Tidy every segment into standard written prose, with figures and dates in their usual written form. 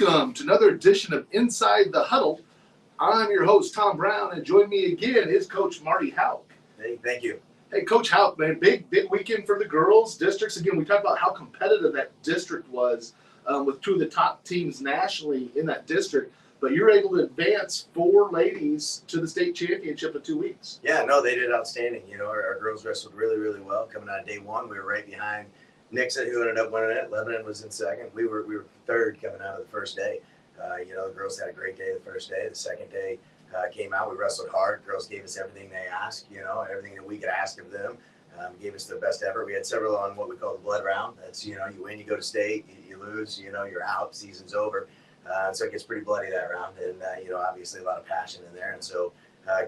Welcome to another edition of Inside the Huddle. I'm your host, Tom Brown, and join me again is Coach Marty Hauck. Hey, thank you. Hey, Coach Hauck, man, big weekend for the girls' districts. Again, we talked about how competitive that district was with two of the top teams nationally in that district, but you're able to advance 4 ladies to the state championship in 2 weeks. Yeah, no, they did outstanding. You know, our girls wrestled really, really well. Coming out of day one, we were right behind Nixon, who ended up winning it. Lebanon was in second. We were third coming out of the first day. You know, the girls had a great day the first day. The second day came out. We wrestled hard. Girls gave us everything they asked, you know, everything that we could ask of them. Gave us their best effort. We had several on what we call the blood round. That's, you know, you win, you go to state, you lose, you know, you're out, season's over. So it gets pretty bloody that round. And, you know, obviously a lot of passion in there. And so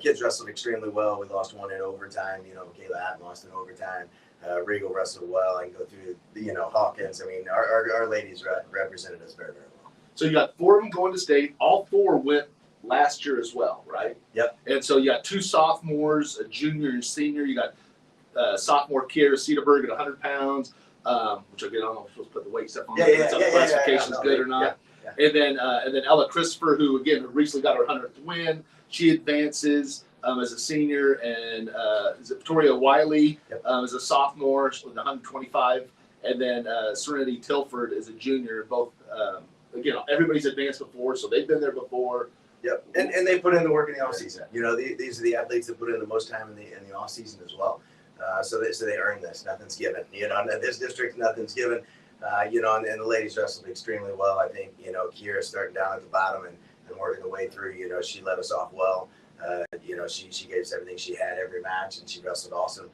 kids wrestled extremely well. We lost one in overtime. You know, Kayla Hatton lost in overtime. Regal wrestled well. I can go through, you know, Hawkins. I mean, our ladies represented us very, very well. So you got 4 of them going to state. All 4 went last year as well, right? Yep. And so you got 2 sophomores, a junior and senior. You got sophomore Kiera Cedarberg at 100 pounds, which again, I don't know if we're supposed to put the weight stuff on. Classification is good or not. Yeah. And then Ella Christopher, who again recently got her 100th win. She advances as a senior, and is it Victoria Wiley as a sophomore with 125, and then Serenity Tilford is a junior. Both again, everybody's advanced before, so they've been there before. Yep, and they put in the work in the off season. You know, these are the athletes that put in the most time in the off season as well. So they earn this. Nothing's given. You know, in this district, nothing's given. You know, and the ladies wrestled extremely well. I think, you know, Kiera starting down at the bottom and working the way through. You know, she led us off well. You know, she gave us everything she had every match, and she wrestled awesome.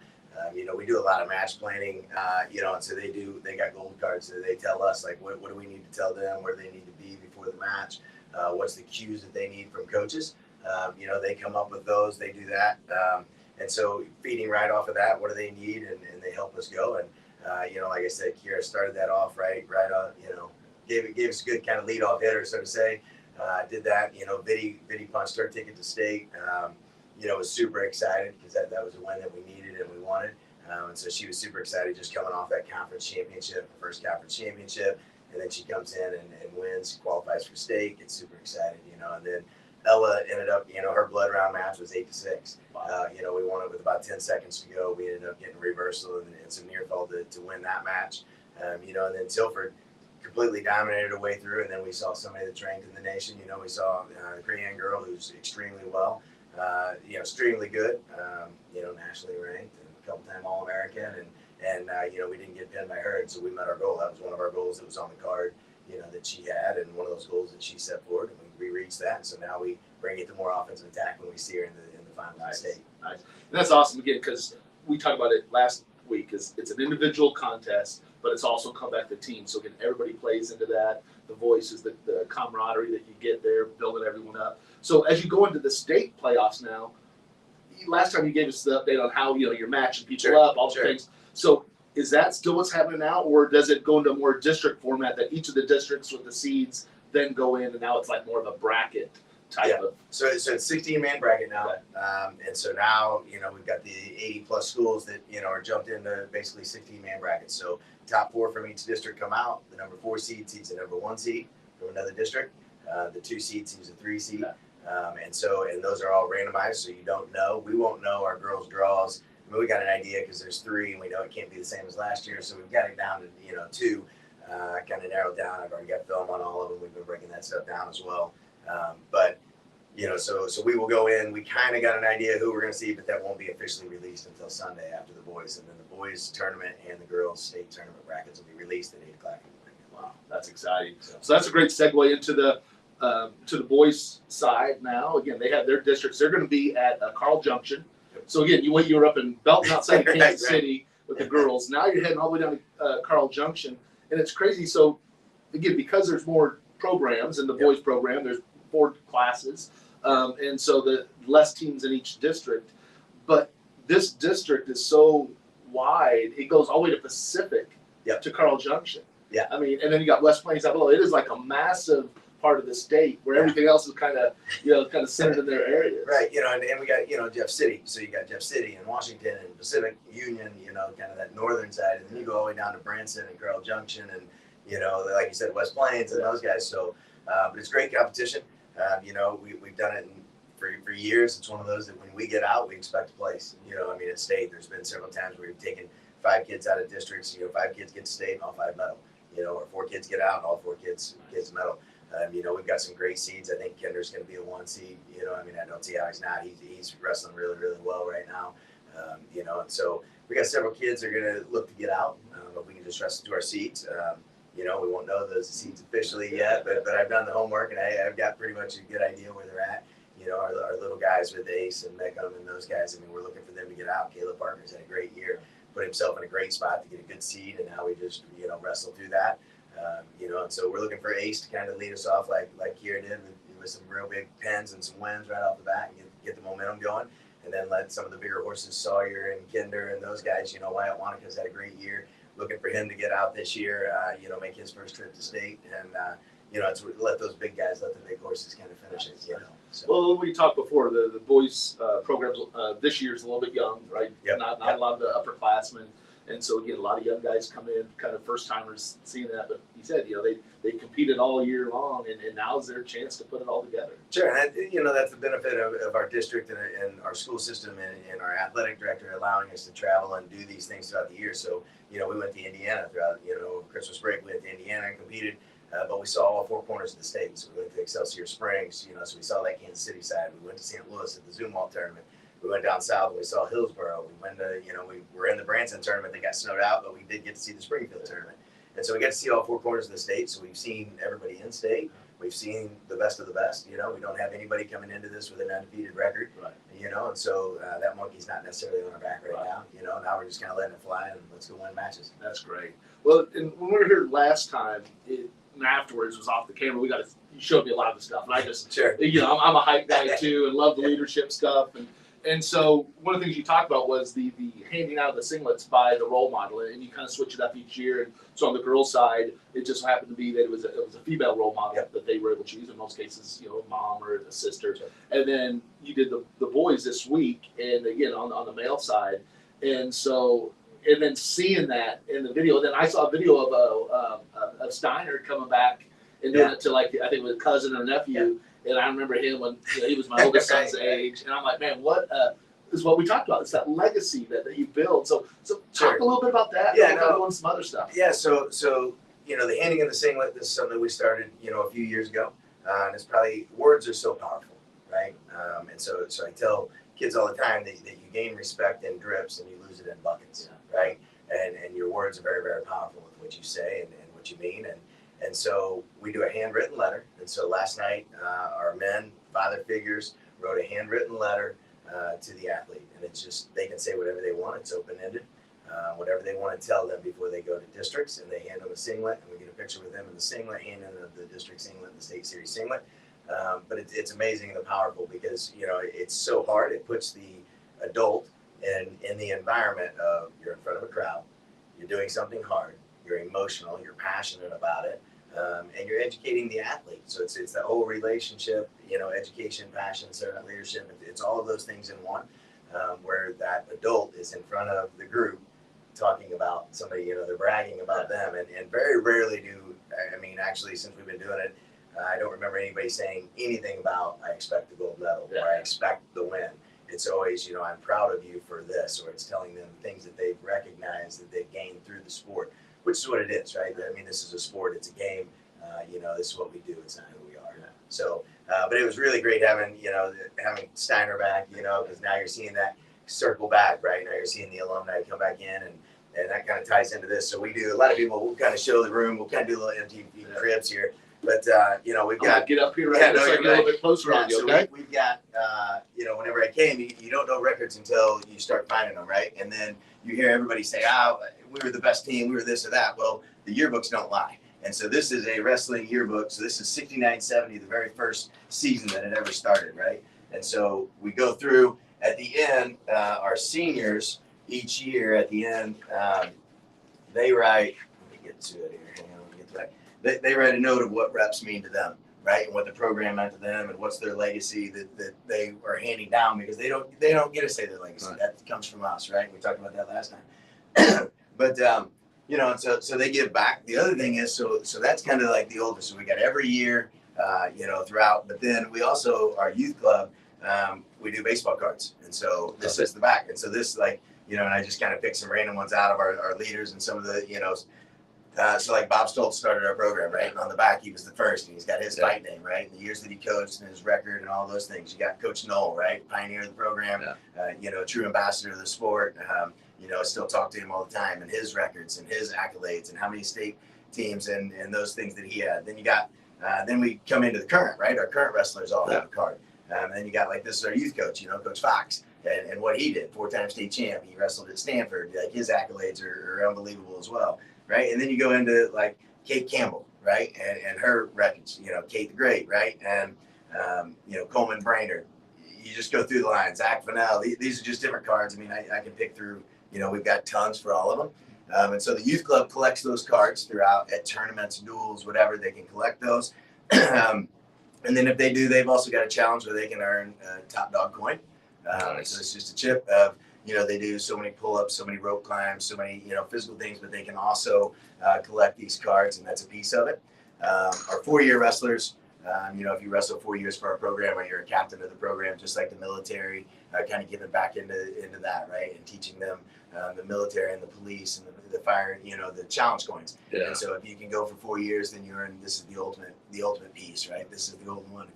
You know, we do a lot of match planning, you know, and so they got gold cards. So they tell us, like, what do we need to tell them, where they need to be before the match, what's the cues that they need from coaches. You know, they come up with those, they do that. And so feeding right off of that, what do they need, and they help us go. And, you know, like I said, Kiera started that off right on, you know, gave us a good kind of lead-off hitter, so to say. Did that, you know, Biddy punched her ticket to state. You know, was super excited because that was a win that we needed and we wanted. And so she was super excited just coming off that conference championship, first conference championship. And then she comes in and wins, qualifies for state, gets super excited, you know. And then Ella ended up, you know, her blood round match was 8-6. You know, we won it with about 10 seconds to go. We ended up getting reversal and some near fall to win that match. You know, and then Tilford completely dominated her way through. And then we saw somebody that's ranked in the nation. You know, we saw the Korean girl who's extremely well. You know, extremely good, you know, nationally ranked, and a couple-time All-American, and you know, we didn't get pinned by her, and so we met our goal. That was one of our goals that was on the card, you know, that she had, and one of those goals that she set forward, and we reached that, and so now we bring it to more offensive attack when we see her in the final of the state. Nice. And that's awesome, again, because we talked about it last week, is it's an individual contest, but it's also come back to team, so again, everybody plays into that. The voice is the camaraderie that you get there, building everyone up. So as you go into the state playoffs now, last time you gave us the update on how, you know, you're matching people up, all the things. So is that still what's happening now, or does it go into a more district format that each of the districts with the seeds then go in, and now it's like more of a bracket type of? So it's 16-man bracket now, and so now, you know, we've got the 80+ schools that, you know, are jumped into basically 16-man brackets. So top 4 from each district come out. The number 4 seed seeds the number 1 seed from another district. The 2 seed seeds a 3 seed. And those are all randomized, so you don't know. We won't know our girls' draws. I mean, we got an idea because there's 3, and we know it can't be the same as last year, so we've got it down to, you know, 2, kind of narrowed down. I've already got film on all of them. We've been breaking that stuff down as well. But, you know, so we will go in. We kind of got an idea who we're going to see, but that won't be officially released until Sunday after the boys. And then the boys' tournament and the girls' state tournament brackets will be released at 8 o'clock in the morning. Wow, that's exciting. So that's a great segue into the boys' side now. Again, they have their districts. They're going to be at Carl Junction. So again, you were up in Belton outside of Kansas City with the girls. Now you're heading all the way down to Carl Junction, and it's crazy. So again, because there's more programs in the boys program, there's 4 classes, and so the less teams in each district. But this district is so wide; it goes all the way to Pacific to Carl Junction. Yeah, I mean, and then you got West Plains out below. It is like a massive part of the state where everything else is kind of centered in their areas. Right, you know, and we got, you know, Jeff City. So you got Jeff City and Washington and Pacific Union, you know, kind of that northern side. And then you go all the way down to Branson and Carroll Junction and, you know, like you said, West Plains and those guys. So, But it's great competition. We've done it for years. It's one of those that when we get out, we expect a place. At state, there's been several times where we've taken 5 kids out of districts. 5 kids get to state and all 5 medal. Or 4 kids get out and all 4 kids medal. We've got some great seeds. I think Kinder's going to be a 1 seed. I don't see how he's not. He's wrestling really, really well right now. And so we got several kids that are going to look to get out, but we can just wrestle to our seeds. We won't know those seeds officially yet, but I've done the homework and I've got pretty much a good idea where they're at. Our little guys with Ace and Meckham and those guys, we're looking for them to get out. Caleb Parker's had a great year, put himself in a great spot to get a good seed, and now we just, wrestle through that. And so we're looking for Ace to kind of lead us off like Kier did with some real big pens and some wins right off the bat and get the momentum going. And then let some of the bigger horses, Sawyer and Kinder and those guys, Wyatt Wanaka's had a great year. Looking for him to get out this year, make his first trip to state. And, it's let those big guys, let the big horses kind of finish it, So. Well, we talked before, the boys programs this year is a little bit young, right? Yep. Not a lot of the upperclassmen. And so, again, a lot of young guys come in, kind of first-timers seeing that. But he said, they competed all year long, and now is their chance to put it all together. Sure. And, that's the benefit of our district and our school system and our athletic director allowing us to travel and do these things throughout the year. So, we went to Indiana throughout, Christmas break. We went to Indiana and competed. But we saw all 4 corners of the state. So we went to Excelsior Springs, so we saw that Kansas City side. We went to St. Louis at the Zumwalt tournament. We went down south and we saw Hillsboro. We went to, we were in the Branson tournament. They got snowed out, but we did get to see the Springfield tournament. And so we got to see all 4 corners of the state. So we've seen everybody in state. We've seen the best of the best. We don't have anybody coming into this with an undefeated record. Right. And so that monkey's not necessarily on our back right now. Now we're just kind of letting it fly and let's go win matches. That's great. Well, and when we were here last time, and afterwards was off the camera. You showed me a lot of the stuff, and I just, sure. I'm a hype guy too, and love the leadership stuff. And so one of the things you talked about was the handing out of the singlets by the role model, and you kind of switch it up each year. And so on the girls' side, it just happened to be that it was a female role model that they were able to choose. In most cases, a mom or a sister. Sure. And then you did the boys this week, and again on the male side, and so. And then seeing that in the video, then I saw a video of Steiner coming back and doing it to I think it was a cousin or nephew, and I remember him when he was my oldest son's age, and I'm like, man, what is what we talked about? It's that legacy that you build. So talk a little bit about that. Doing some other stuff. Yeah, so the handing of the singlet, this is something we started a few years ago, and it's probably words are so powerful, right? And so I tell kids all the time that you gain respect in drips and you lose it in buckets. Right, and your words are very, very powerful with what you say and what you mean, and so we do a handwritten letter. And so last night, our men, father figures, wrote a handwritten letter to the athlete, and it's just they can say whatever they want. It's open ended, whatever they want to tell them before they go to districts, and they hand them a singlet, and we get a picture with them in the singlet, hand them the district singlet, the state series singlet. But it's amazing and powerful because it's so hard. It puts the adult in the environment of you're in front of a crowd, you're doing something hard, you're emotional, you're passionate about it, and you're educating the athlete. So it's the whole relationship, education, passion, servant leadership. It's all of those things in one, where that adult is in front of the group talking about somebody, they're bragging about them, and very rarely actually since we've been doing it, I don't remember anybody saying anything about I expect the gold medal or I expect the win. It's always, I'm proud of you for this, or it's telling them things that they've recognized that they've gained through the sport, which is what it is, right? This is a sport, it's a game, this is what we do, it's not who we are. So, but it was really great having Steiner back, because now you're seeing that circle back, right? Now you're seeing the alumni come back in, and that kind of ties into this. So we do, a lot of people will kind of show the room, we'll kind of do a little MTV cribs here. But, we've got... get up here right now so I get a little bit closer on you, okay? We've got, whenever I came, you don't know records until you start finding them, right? And then you hear everybody say, we were the best team, we were this or that. Well, the yearbooks don't lie. And so this is a wrestling yearbook. So this is 69-70, the very first season that it ever started, right? And so we go through, at the end, our seniors, each year at the end, they write, let me get to it here, hang on, let me get to that. They write a note of what reps mean to them, right? And what the program meant to them and what's their legacy that they are handing down, because they don't get to say their legacy. Right. That comes from us, right? We talked about that last time. But, and so they give back. The other thing is, so that's kind of like the oldest. So we got every year, throughout. But then we also, our youth club, we do baseball cards. And so this is the back. And so this, like, and I just kind of picked some random ones out of our leaders and some of the, so like Bob Stoltz started our program, right? And on the back, he was the first, and he's got his fight name, right? And the years that he coached and his record and all those things. You got Coach Knoll, right? Pioneer of the program, true ambassador of the sport. I still talk to him all the time, and his records and his accolades and how many state teams and those things that he had. Then you got, then we come into the current, right? Our current wrestlers all have a card. Then you got, like, this is our youth coach, Coach Fox, and what he did, 4-time state champ. He wrestled at Stanford. Like, his accolades are unbelievable as well. Right. And then you go into, like, Kate Campbell, right. And her records, Kate the Great, right. And, Coleman Brainerd. You just go through the line. Zach Fennell. These are just different cards. I mean, I can pick through, we've got tons for all of them. And so the youth club collects those cards throughout at tournaments, duels, whatever. They can collect those. And then if they do, they've also got a challenge where they can earn a top dog coin. Nice. So it's just a chip of, they do so many pull-ups, so many rope climbs, so many, physical things, but they can also collect these cards, and that's a piece of it. Our 4-year wrestlers, if you wrestle 4 years for our program or you're a captain of the program, just like the military, kind of giving back into that, right? And teaching them the military and the police and the fire, the challenge coins. Yeah. And so if you can go for 4 years, then this is the ultimate piece, right? This is the golden one.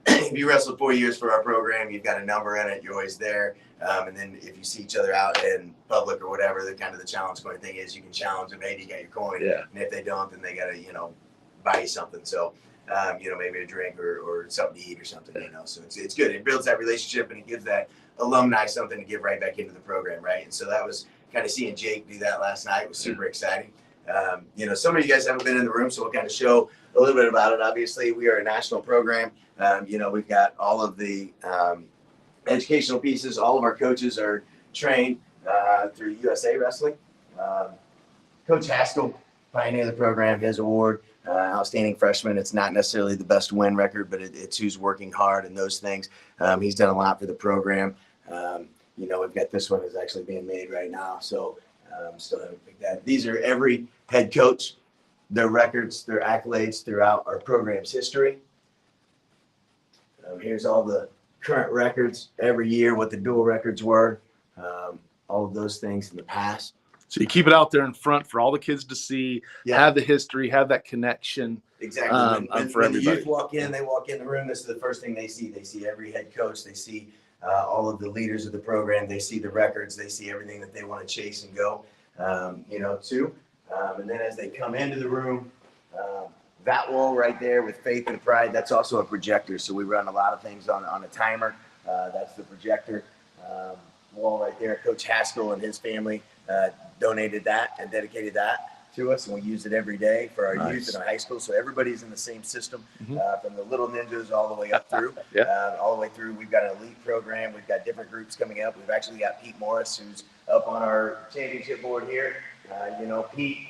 If you wrestled 4 years for our program, you've got a number in it, you're always there. And then if you see each other out in public or whatever, the challenge coin thing is, you can challenge them, hey, you got your coin. Yeah. And if they don't, then they got to, buy you something. So, maybe a drink or something to eat or something, so it's good. It builds that relationship, and it gives that alumni something to give right back into the program, right? And so that was kind of seeing Jake do that last night was super exciting. Some of you guys haven't been in the room, so we'll kind of show a little bit about it. Obviously, we are a national program. We've got all of the educational pieces. All of our coaches are trained through USA Wrestling. Coach Haskell, pioneer of the program, his award, outstanding freshman. It's not necessarily the best win record, but it's who's working hard and those things. He's done a lot for the program. We've got this one is actually being made right now, so still haven't picked that. These are every head coach, their records, their accolades throughout our program's history. Here's all the current records every year, what the dual records were, all of those things in the past. So you keep it out there in front for all the kids to see, have the history, have that connection. Exactly. When the youth walk in, they walk in the room, this is the first thing they see. They see every head coach. They see all of the leaders of the program. They see the records. They see everything that they want to chase and go, to. And then as they come into the room, that wall right there with faith and pride, that's also a projector. So we run a lot of things on a timer. That's the projector wall right there. Coach Haskell and his family donated that and dedicated that to us, and we use it every day for our youth and our high school. So everybody's in the same system, from the little ninjas all the way up through. All the way through. We've got an elite program. We've got different groups coming up. We've actually got Pete Morris, who's up on our championship board here. Pete,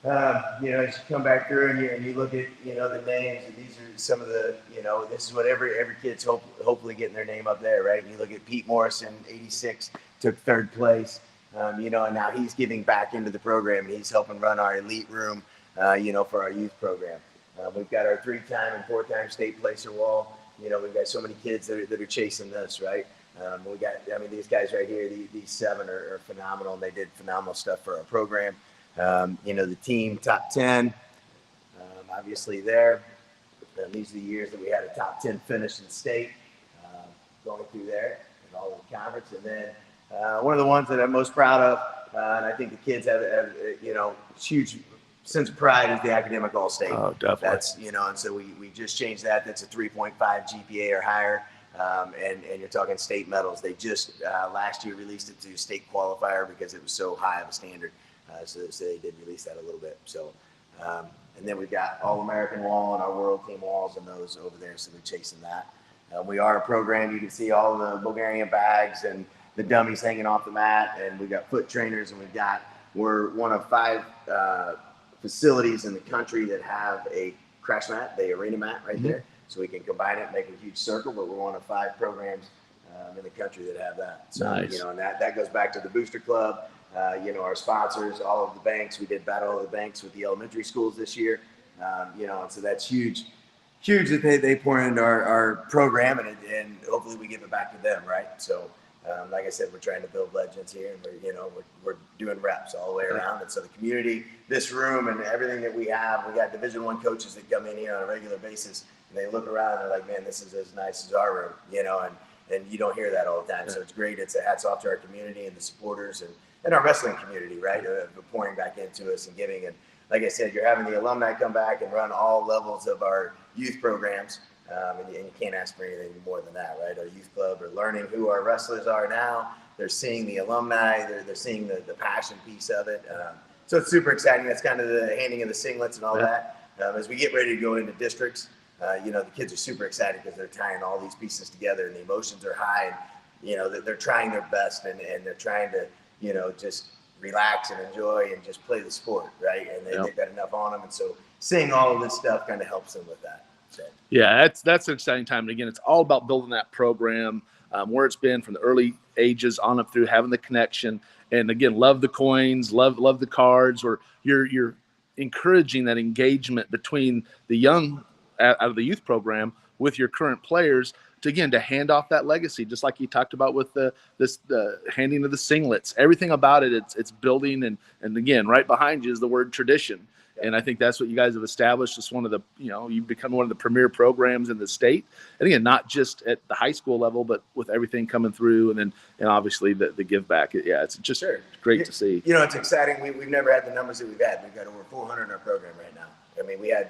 as you come back through and you look at, the names, and these are some of the, this is what every kid's hopefully getting their name up there, right? And you look at Pete Morris in '86, took 3rd place, and now he's giving back into the program, and he's helping run our elite room, for our youth program. We've got our 3-time and 4-time state placer wall. We've got so many kids that are chasing this, right? These guys right here, these 7 are phenomenal, and they did phenomenal stuff for our program. The team top 10, obviously there. These are the years that we had a top 10 finish in state, going through there and all of the conference. And then one of the ones that I'm most proud of, and I think the kids have huge sense of pride, is the academic all-state. Oh, definitely. That's, and so we just changed that. That's a 3.5 GPA or higher. And you're talking state medals. They just last year released it to state qualifier because it was so high of a standard. So they did release that a little bit. So, and then we've got All-American wall and our World Team walls and those over there. So they're chasing that. We are a program. You can see all the Bulgarian bags and the dummies hanging off the mat. And we've got foot trainers, and we're one of 5 facilities in the country that have a crash mat, the arena mat right there. So we can combine it and make a huge circle, but we're one of 5 programs in the country that have that. So, nice. And that goes back to the Booster Club, our sponsors, all of the banks. We did Battle of the Banks with the elementary schools this year, and so that's huge. huge that they pour into our program, and hopefully we give it back to them, right? So, like I said, we're trying to build legends here, and we're doing reps all the way around. And so the community, this room, and everything that we have, we got Division I coaches that come in here on a regular basis, and they look around and they're like, man, this is as nice as our room, and you don't hear that all the time. So it's great. It's a hats off to our community and the supporters and our wrestling community, right? Pouring back into us and giving. And like I said, you're having the alumni come back and run all levels of our youth programs. And you can't ask for anything more than that, right? Our youth club are learning who our wrestlers are now. They're seeing the alumni. They're seeing the passion piece of it. So it's super exciting. That's kind of the handing of the singlets and all that. As we get ready to go into districts, the kids are super excited because they're tying all these pieces together, and the emotions are high. And, they're trying their best, and they're trying to, just relax and enjoy and just play the sport, right? And they've got enough on them. And so seeing all of this stuff kind of helps them with that. So. Yeah, that's an exciting time. And again, it's all about building that program where it's been from the early ages on up through, having the connection. And again, love the coins, love the cards, or you're encouraging that engagement between the young out of the youth program with your current players to hand off that legacy, just like you talked about with the handing of the singlets. Everything about it, it's building, and again, right behind you is the word tradition. And I think that's what you guys have established. It's one of the, you've become one of the premier programs in the state. And again, not just at the high school level, but with everything coming through, and obviously the give back. Yeah, it's just great to see. It's exciting. We've never had the numbers that we've had. We've got over 400 in our program right now. I mean, we had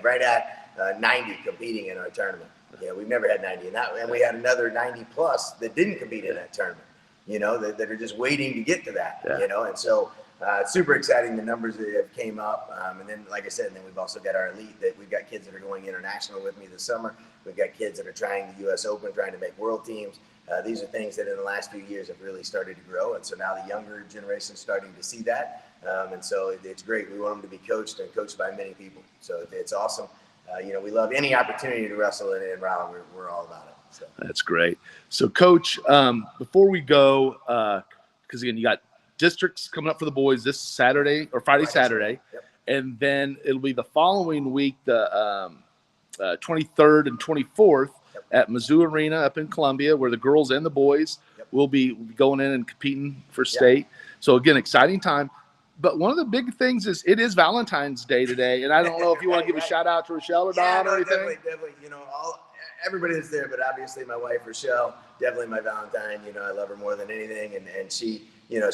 right at 90 competing in our tournament. Yeah, we've never had 90 and we had another 90 plus that didn't compete in that tournament, that are just waiting to get to that, and so it's super exciting, the numbers that have came up. And then, like I said, then we've also got our elite, that we've got kids that are going international with me this summer. We've got kids that are trying the U.S. Open, trying to make world teams. These are things that in the last few years have really started to grow. And so now the younger generation is starting to see that. And so it's great. We want them to be coached by many people. So it's awesome. We love any opportunity to wrestle in Raleigh. We're all about it. So. That's great. So, Coach, before we go, because again, you got districts coming up for the boys this Saturday or Saturday. Yep. And then it'll be the following week, the 23rd and 24th at Mizzou Arena up in Columbia, where the girls and the boys will be going in and competing for state. So again, exciting time. But one of the big things is it is Valentine's Day today, and I don't know if you want to give a shout out to Rochelle or Don or anything. Definitely. Everybody that's there, but obviously my wife Rochelle, definitely my Valentine. I love her more than anything, and she,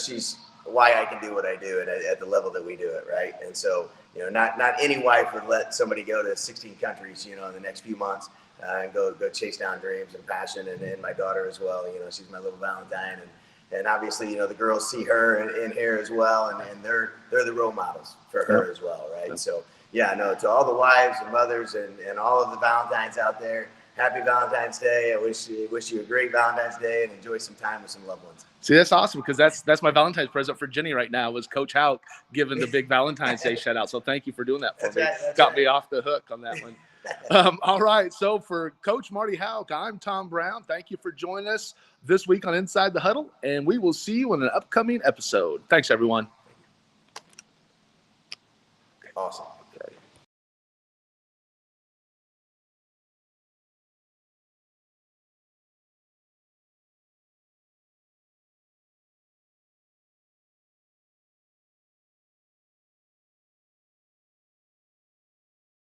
she's why I can do what I do at the level that we do it, right? And so, not any wife would let somebody go to 16 countries, in the next few months and go chase down dreams and passion, and my daughter as well. She's my little Valentine, and obviously, the girls see her in here as well, and they're the role models for her as well, right? Yep. So, to all the wives and mothers and all of the Valentines out there, happy Valentine's Day. I wish you a great Valentine's Day and enjoy some time with some loved ones. See, that's awesome, because that's my Valentine's present for Jenny right now, was Coach Hauck giving the big Valentine's Day shout out. So thank you for doing that for me. Got me off the hook on that one. All right. So for Coach Marty Hauck, I'm Tom Brown. Thank you for joining us this week on Inside the Huddle, and we will see you in an upcoming episode. Thanks, everyone. Awesome.